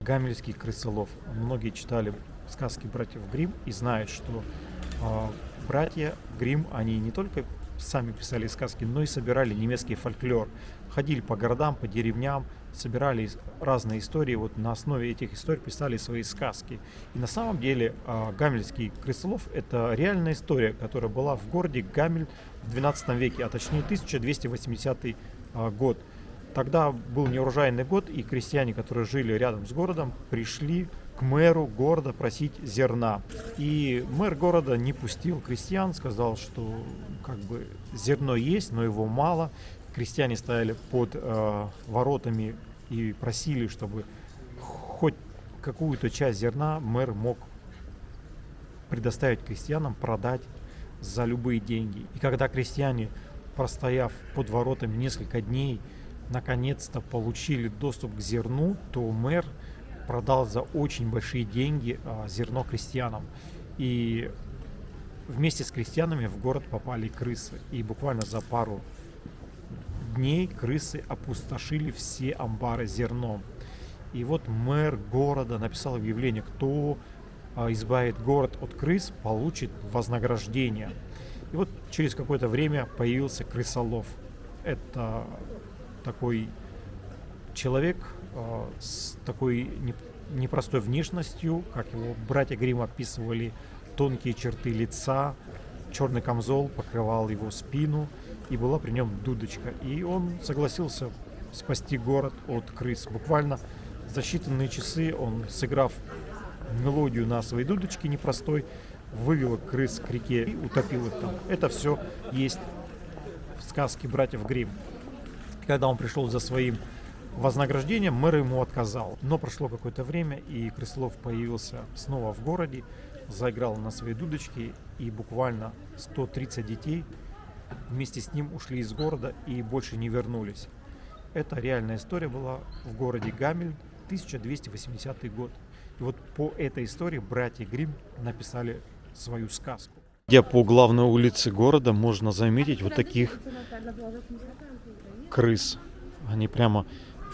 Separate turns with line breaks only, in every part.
Гамельский крысолов. Многие читали сказки братьев Гримм и знают, что братья Гримм, они не только сами писали сказки, но и собирали немецкий фольклор. Ходили по городам, по деревням, собирали разные истории. Вот на основе этих историй писали свои сказки. И на самом деле Гамельский крысолов — это реальная история, которая была в городе Гамель в 12 веке, а точнее 1280 год. Тогда был неурожайный год, и крестьяне, которые жили рядом с городом, пришли к мэру города просить зерна. И мэр города не пустил крестьян, сказал, что как бы зерно есть, но его мало. Крестьяне стояли под воротами и просили, чтобы хоть какую-то часть зерна мэр мог предоставить крестьянам, продать за любые деньги. И когда крестьяне, простояв под воротами несколько дней, наконец-то получили доступ к зерну, то мэр продал за очень большие деньги зерно крестьянам. И вместе с крестьянами в город попали крысы. И буквально за пару дней крысы опустошили все амбары зерном. И вот мэр города написал объявление: кто избавит город от крыс, получит вознаграждение. И вот через какое-то время появился крысолов. Это такой человек с такой непростой внешностью, как его братья Гримм описывали: тонкие черты лица, черный камзол покрывал его спину, и была при нем дудочка. И он согласился спасти город от крыс. Буквально за считанные часы он, сыграв мелодию на своей дудочке непростой, вывел крыс к реке и утопил их там. Это все есть в сказке братьев Гримм. Когда он пришел за своим вознаграждением, мэр ему отказал. Но прошло какое-то время, и крысолов появился снова в городе, заиграл на своей дудочке, и буквально 130 детей вместе с ним ушли из города и больше не вернулись. Это реальная история была в городе Гамель, 1280 год. И вот по этой истории братья Гримм написали свою сказку. Идя по главной улице города, можно заметить вот таких крыс. Они прямо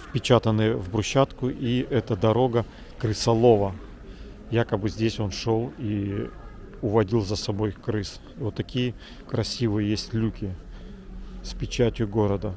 впечатаны в брусчатку, и это дорога крысолова. Якобы здесь он шел и уводил за собой крыс. И вот такие красивые есть люки с печатью города.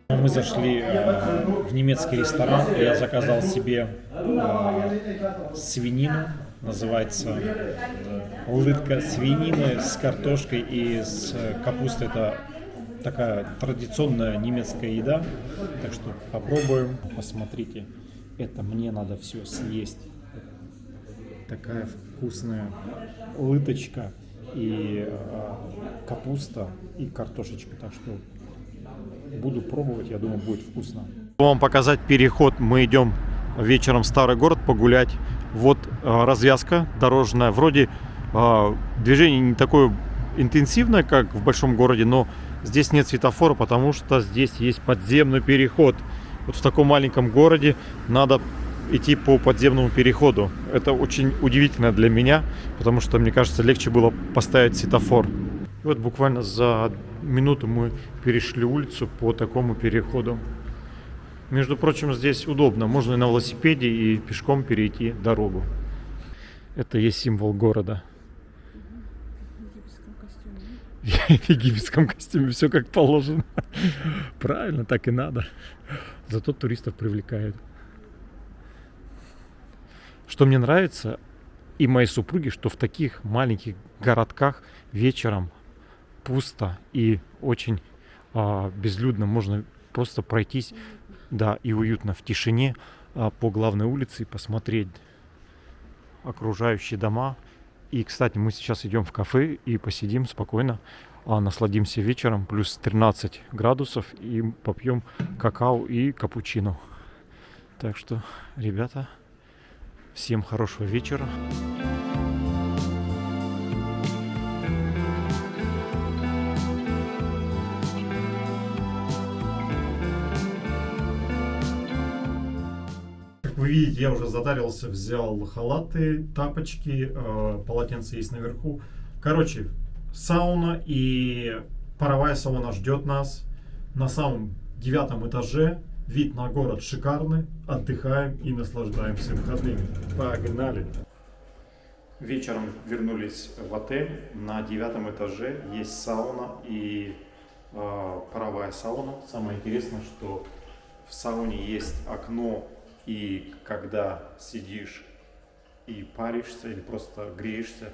Мы зашли в немецкий ресторан. Я заказал себе свинину. Называется улытка свинины с картошкой и с капустой. Это такая традиционная немецкая еда. Так что попробуем. Посмотрите, это мне надо все съесть. Такая вкусная улыточка и капуста и картошечка. Так что буду пробовать, я думаю, будет вкусно. Вам показать переход. Мы идем вечером в старый город погулять. Вот развязка дорожная. Вроде движение не такое интенсивное, как в большом городе, но здесь нет светофора, потому что здесь есть подземный переход. Вот в таком маленьком городе надо идти по подземному переходу. Это очень удивительно для меня, потому что, мне кажется, легче было поставить светофор. И вот буквально за минуту мы перешли улицу по такому переходу. Между прочим, здесь удобно. Можно и на велосипеде, и пешком перейти дорогу. Это есть символ города. В египетском костюме все как положено. Правильно, так и надо. Зато туристов привлекают. Что мне нравится, и моей супруге, что в таких маленьких городках вечером пусто и очень безлюдно. Можно просто пройтись да, и уютно в тишине по главной улице посмотреть окружающие дома. И, кстати, мы сейчас идем в кафе и посидим спокойно, насладимся вечером, плюс 13 градусов, и попьем какао и капучино. Так что, ребята, всем хорошего вечера. Как вы видите, я уже затарился, взял халаты, тапочки, полотенце есть наверху. Короче, сауна и паровая сауна ждет нас на самом 9 этаже. Вид на город шикарный. Отдыхаем и наслаждаемся выходными. Погнали! Вечером вернулись в отель. На 9 этаже есть сауна и паровая сауна. Самое интересное, что в сауне есть окно, и когда сидишь и паришься или просто греешься,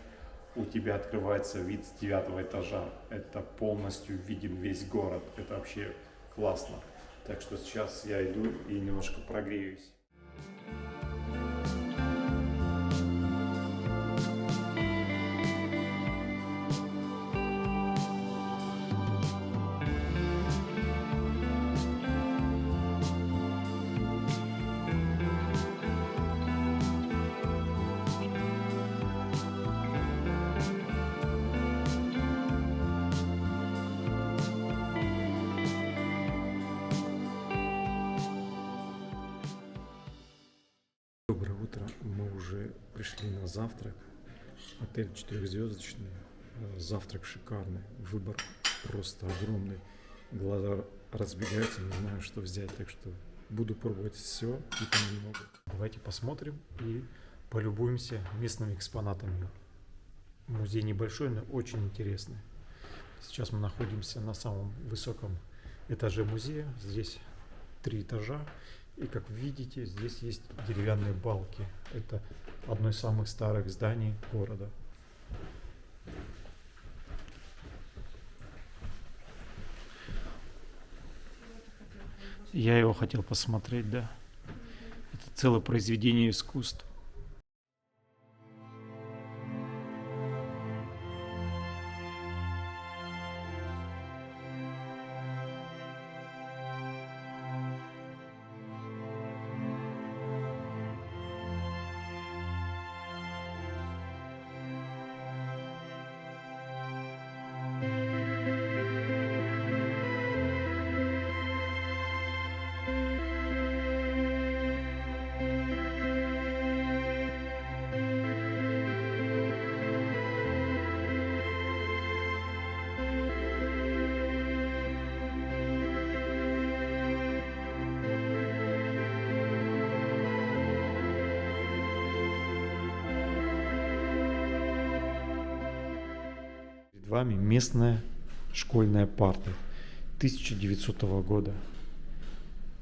у тебя открывается вид с 9 этажа. Это полностью виден весь город. Это вообще классно. Так что сейчас я иду и немножко прогреюсь. Доброе утро, мы уже пришли на завтрак. Отель 4-звездочный, завтрак шикарный, выбор просто огромный. Глаза разбегаются, не знаю, что взять, так что буду пробовать все и понемногу. Давайте посмотрим и полюбуемся местными экспонатами. Музей небольшой, но очень интересный. Сейчас мы находимся на самом высоком этаже музея. Здесь 3 этажа. И как видите, здесь есть деревянные балки. Это одно из самых старых зданий города. Я его хотел посмотреть, да. Это целое произведение искусства. Перед вами местная школьная парта 1900 года.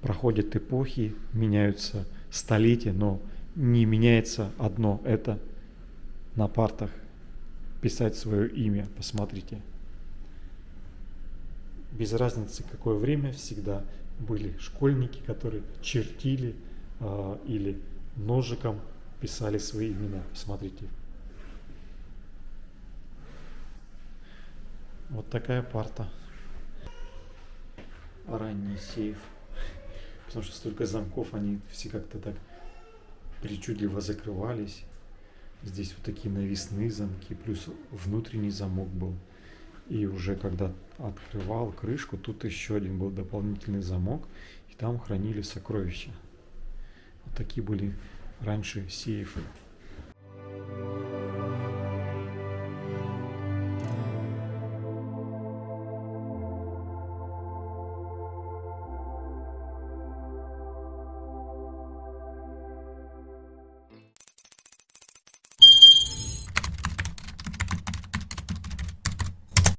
Проходят эпохи, меняются столетия, но не меняется одно – это на партах писать свое имя. Посмотрите. Без разницы, какое время, всегда были школьники, которые чертили или ножиком писали свои имена. Посмотрите. Вот такая парта. Ранний сейф. Потому что столько замков, они все как-то так причудливо закрывались. Здесь вот такие навесные замки, плюс внутренний замок был. И уже когда открывал крышку, тут еще один был дополнительный замок, и там хранили сокровища. Вот такие были раньше сейфы.